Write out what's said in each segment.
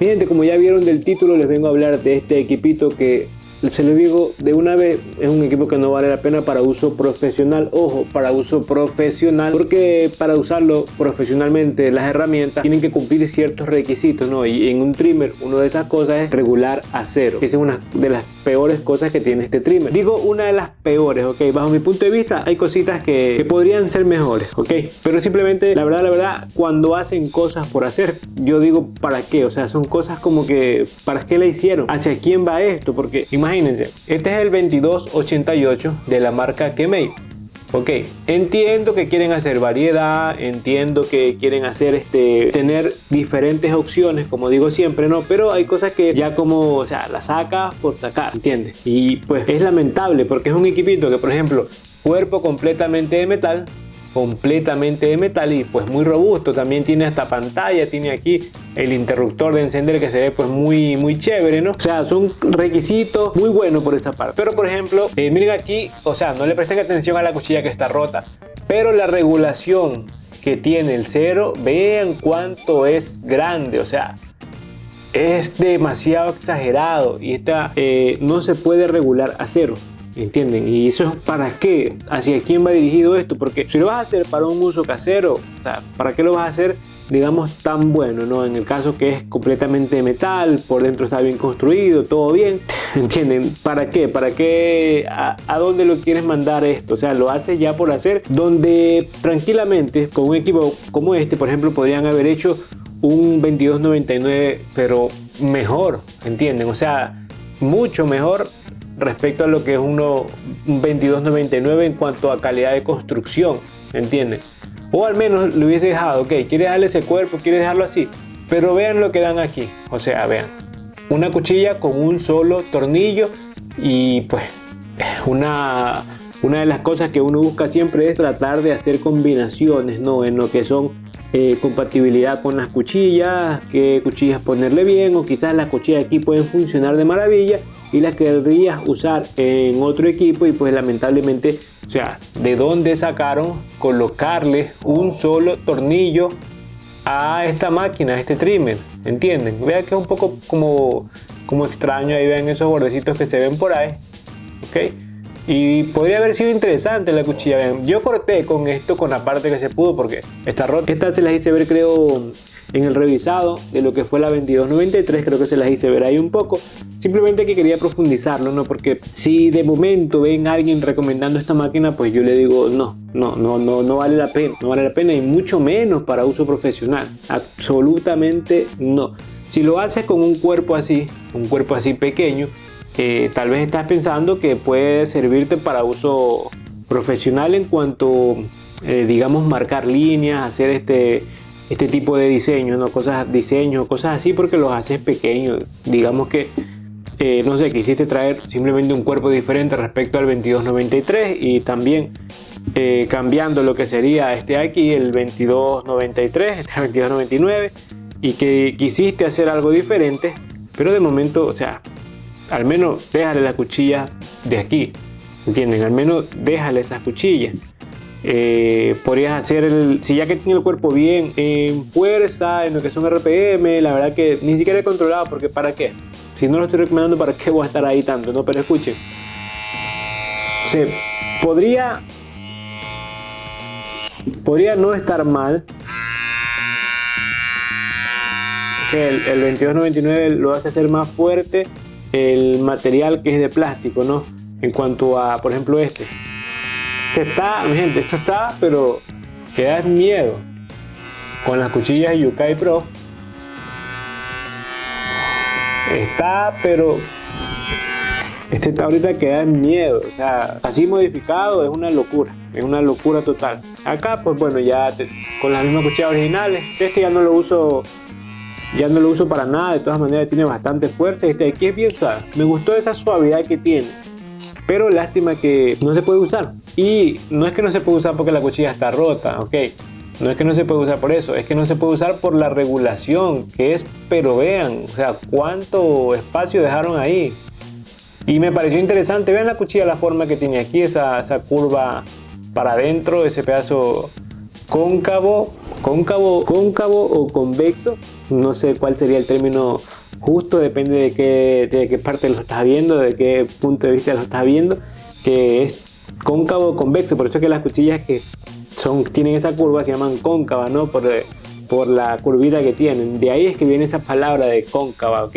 Mi gente, como ya vieron del título, les vengo a hablar de este equipito que, se lo digo de una vez, es un equipo que no vale la pena para uso profesional. Ojo, para uso profesional, porque para usarlo profesionalmente las herramientas tienen que cumplir ciertos requisitos, ¿no? Y en un trimmer, una de esas cosas es regular acero. Esa es una de las peores cosas que tiene este trimmer. Digo una de las peores, ok. Bajo mi punto de vista hay cositas que podrían ser mejores, ok. Pero simplemente, la verdad, cuando hacen cosas por hacer, yo digo, ¿para qué? O sea, son cosas como que, ¿para qué la hicieron? ¿Hacia quién va esto? Porque imagínense, este es el 2288 de la marca Kemei. Ok, entiendo que quieren hacer variedad, entiendo que quieren hacer tener diferentes opciones, como digo siempre, ¿no? Pero hay cosas que ya como, o sea, la saca por sacar, ¿entiendes? Y pues es lamentable porque es un equipito que, por ejemplo, cuerpo completamente de metal y pues muy robusto. También tiene hasta pantalla, tiene aquí el interruptor de encender que se ve pues muy chévere, ¿no? O sea, son requisitos muy buenos por esa parte. Pero por ejemplo, miren aquí, o sea, no le presten atención a la cuchilla que está rota, pero la regulación que tiene el cero, vean cuánto es grande, o sea, es demasiado exagerado. Y esta no se puede regular a cero, ¿entienden? Y eso es para qué, hacia quién va dirigido esto, porque si lo vas a hacer para un uso casero, o sea, ¿para qué lo vas a hacer, digamos, tan bueno, ¿no? En el caso que es completamente de metal, por dentro está bien construido, todo bien, ¿entienden? ¿Para qué? ¿Para qué? ¿A dónde lo quieres mandar esto? O sea, lo haces ya por hacer, donde tranquilamente con un equipo como este, por ejemplo, podrían haber hecho un 2299, pero mejor, ¿entienden? O sea, mucho mejor respecto a lo que es un 2299 en cuanto a calidad de construcción, ¿entienden? O al menos lo hubiese dejado, ok, quieres darle ese cuerpo, quieres dejarlo así, pero vean lo que dan aquí, o sea, vean, una cuchilla con un solo tornillo. Y pues una de las cosas que uno busca siempre es tratar de hacer combinaciones, ¿no? En lo que son compatibilidad con las cuchillas, qué cuchillas ponerle bien, o quizás las cuchillas aquí pueden funcionar de maravilla y las querrías usar en otro equipo y pues lamentablemente, o sea, ¿de dónde sacaron colocarle un solo tornillo a esta máquina, a este trimmer? ¿Entienden? Vean que es un poco como extraño. Ahí vean esos bordecitos que se ven por ahí, ok. Y podría haber sido interesante la cuchilla. Vean, yo corté con esto con la parte que se pudo porque está rota. Esta se las hice ver, creo, en el revisado de lo que fue la 2293. Creo que se las hice ver ahí un poco. Simplemente que quería profundizarlo, ¿no? Porque si de momento ven a alguien recomendando esta máquina, pues yo le digo no vale la pena. No vale la pena, y mucho menos para uso profesional. Absolutamente no. Si lo haces con un cuerpo así pequeño, tal vez estás pensando que puede servirte para uso profesional en cuanto, digamos, marcar líneas, hacer este tipo de diseños, ¿no? Cosas así, porque los haces pequeños. Digamos que, no sé, quisiste traer simplemente un cuerpo diferente respecto al 2293 y también cambiando lo que sería aquí, el 2293, el 2299, y que quisiste hacer algo diferente, pero de momento, o sea, al menos déjale las cuchillas de aquí, ¿entienden? Al menos déjale esas cuchillas. Podrías hacer, si ya que tiene el cuerpo bien en fuerza, en lo que son RPM, la verdad que ni siquiera he controlado, porque ¿para qué? Si no lo estoy recomendando, ¿para qué voy a estar ahí tanto? No, pero escuchen, o sea, podría no estar mal. El 2299 lo hace hacer más fuerte el material que es de plástico, ¿no? En cuanto a, por ejemplo, este está, mi gente, esto está, pero que da miedo. Con las cuchillas Yukai Pro está, pero este está ahorita que da miedo. O sea, así modificado es una locura total. Acá pues bueno, ya con las mismas cuchillas originales. Este ya no lo uso para nada. De todas maneras tiene bastante fuerza. Este de aquí es bien suave. Me gustó esa suavidad que tiene, pero lástima que no se puede usar. Y no es que no se puede usar porque la cuchilla está rota, ok. No es que no se puede usar por eso, es que no se puede usar por la regulación que es. Pero vean, o sea, cuánto espacio dejaron ahí. Y me pareció interesante. Vean la cuchilla, la forma que tiene aquí, esa curva para adentro, ese pedazo cóncavo. cóncavo o convexo, no sé cuál sería el término justo, depende de qué parte lo estás viendo, de qué punto de vista lo estás viendo, que es cóncavo o convexo. Por eso es que las cuchillas que tienen esa curva se llaman cóncavas, ¿no? Por la curvita que tienen. De ahí es que viene esa palabra de cóncava, ¿ok?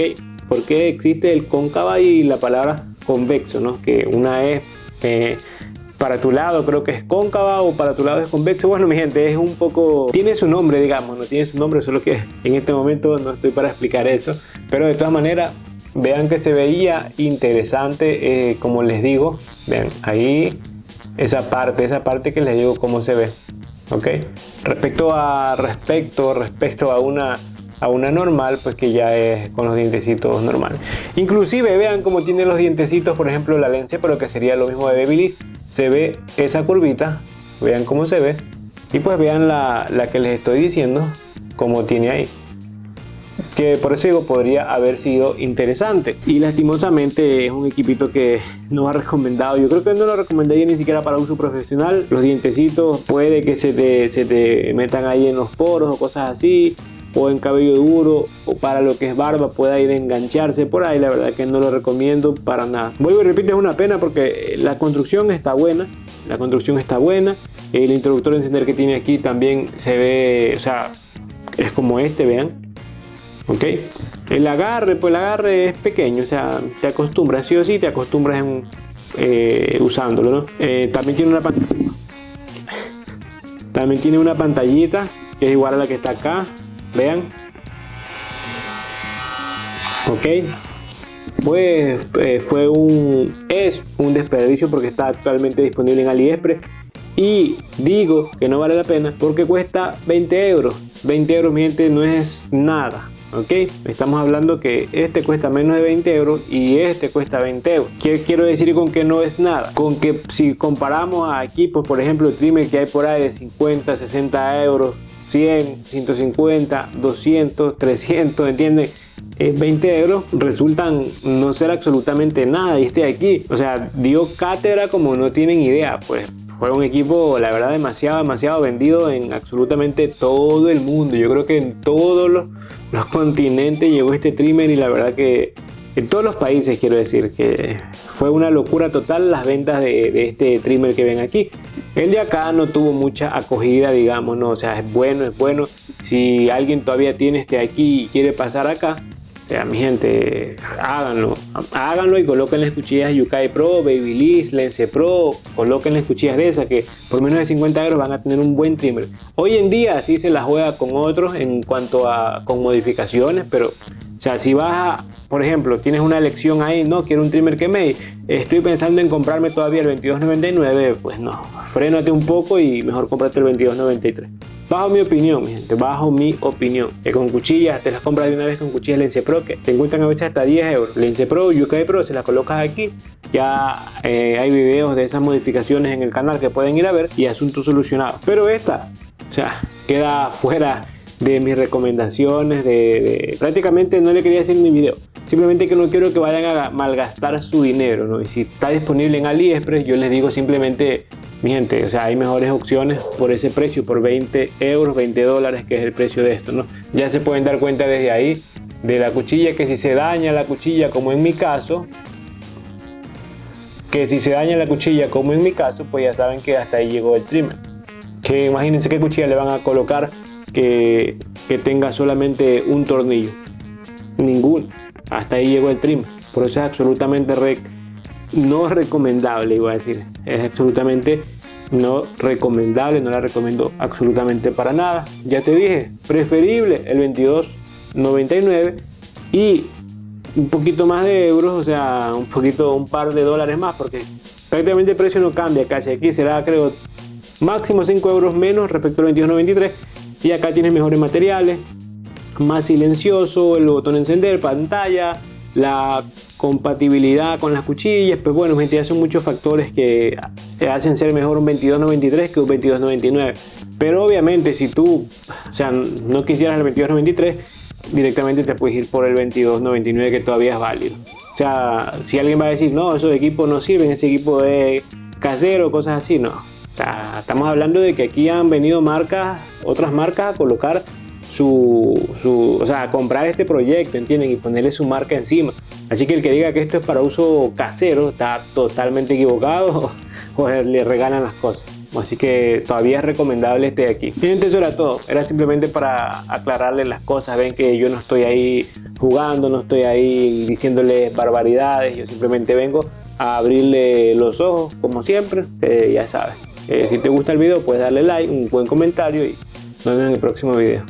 Porque existe el cóncava y la palabra convexo, ¿no? Que una es para tu lado creo que es cóncava o para tu lado es convexo. Bueno, mi gente, es un poco... tiene su nombre, digamos, no tiene su nombre, solo que en este momento no estoy para explicar eso. Pero de todas maneras, vean que se veía interesante, como les digo. Vean, ahí esa parte que les digo cómo se ve, ¿ok? Respecto a una normal, pues que ya es con los dientecitos normales. Inclusive vean cómo tiene los dientecitos, por ejemplo la Lense, pero que sería lo mismo de Babyliss. Se ve esa curvita, vean cómo se ve, y pues vean la que les estoy diciendo, cómo tiene ahí. Que por eso digo, podría haber sido interesante. Y lastimosamente es un equipito que no ha recomendado. Yo creo que no lo recomendaría ni siquiera para uso profesional. Los dientecitos puede que se te metan ahí en los poros o cosas así, o en cabello duro, o para lo que es barba pueda ir a engancharse por ahí. La verdad que no lo recomiendo para nada. Vuelvo y repito, es una pena porque la construcción está buena. El introductor de encender que tiene aquí también se ve, o sea, es como este, vean. Ok, el agarre, pues el agarre es pequeño, o sea, te acostumbras, sí o sí, te acostumbras usándolo, ¿no? También tiene una pantallita que es igual a la que está acá, vean. Ok, pues es un desperdicio porque está actualmente disponible en AliExpress. Y digo que no vale la pena porque cuesta 20 euros. 20 euros, mi gente, no es nada. Ok, estamos hablando que este cuesta menos de 20 euros y este cuesta 20 euros. ¿Qué quiero decir con que no es nada? Con que si comparamos a equipos, por ejemplo, el trimmer que hay por ahí de 50, 60 euros, 100, 150, 200, 300, ¿entienden? 20 euros resultan no ser absolutamente nada. Y este de aquí, o sea, dio cátedra como no tienen idea, pues. Fue un equipo, la verdad, demasiado vendido en absolutamente todo el mundo. Yo creo que en todos los continentes llegó este trimmer y la verdad que en todos los países, quiero decir, que fue una locura total las ventas de este trimmer que ven aquí. El de acá no tuvo mucha acogida, digamos, ¿no? O sea, es bueno. Si alguien todavía tiene este de aquí y quiere pasar acá, o sea, mi gente, háganlo y coloquen las cuchillas Yukai Pro, Babyliss, Lense Pro, coloquen las cuchillas de esas que por menos de 50 euros van a tener un buen trimmer. Hoy en día sí se la juega con otros en cuanto a con modificaciones, pero o sea, si vas a, por ejemplo, tienes una elección ahí, no, quiero un trimmer que me estoy pensando en comprarme todavía el 22.99, pues no, frénate un poco y mejor cómprate el 22.93. Bajo mi opinión, mi gente, que con cuchillas, te las compras de una vez con cuchillas Lense Pro, que te encuentran a veces hasta 10 euros. Lense Pro, Yukai Pro, se las colocas aquí. Ya hay videos de esas modificaciones en el canal que pueden ir a ver y asunto solucionado. Pero esta, o sea, queda fuera de mis recomendaciones, prácticamente no le quería hacer mi video. Simplemente que no quiero que vayan a malgastar su dinero, ¿no? Y si está disponible en AliExpress, yo les digo simplemente, mi gente, o sea, hay mejores opciones por ese precio, por 20 euros, 20 dólares, que es el precio de esto, ¿no? Ya se pueden dar cuenta desde ahí de la cuchilla, que si se daña la cuchilla, como en mi caso, pues ya saben que hasta ahí llegó el trimmer. Que imagínense qué cuchilla le van a colocar que tenga solamente un tornillo. Ninguno. Hasta ahí llegó el trimmer. Por eso es absolutamente no recomendable, iba a decir. Es absolutamente no recomendable, no la recomiendo absolutamente para nada. Ya te dije, preferible el 22.99 y un poquito más de euros, o sea, un par de dólares más, porque prácticamente el precio no cambia casi. Aquí será, creo, máximo 5 euros menos respecto al 22.93 y acá tienes mejores materiales, más silencioso, el botón encender, pantalla, la compatibilidad con las cuchillas. Pues bueno, gente, ya son muchos factores que te hacen ser mejor un 22.93 que un 22.99. Pero obviamente si tú, o sea, no quisieras el 22.93, directamente te puedes ir por el 22.99, que todavía es válido. O sea, si alguien va a decir, no, esos equipos no sirven, ese equipo es casero, cosas así, no. O sea, estamos hablando de que aquí han venido otras marcas a colocar o sea, a comprar este proyecto, ¿entienden? Y ponerle su marca encima. Así que el que diga que esto es para uso casero está totalmente equivocado o le regalan las cosas. Así que todavía es recomendable este de aquí. Gente, eso era todo. Era simplemente para aclararles las cosas. Ven que yo no estoy ahí jugando, no estoy ahí diciéndoles barbaridades. Yo simplemente vengo a abrirle los ojos, como siempre. Ya sabes. Si te gusta el video, puedes darle like, un buen comentario y nos vemos en el próximo video.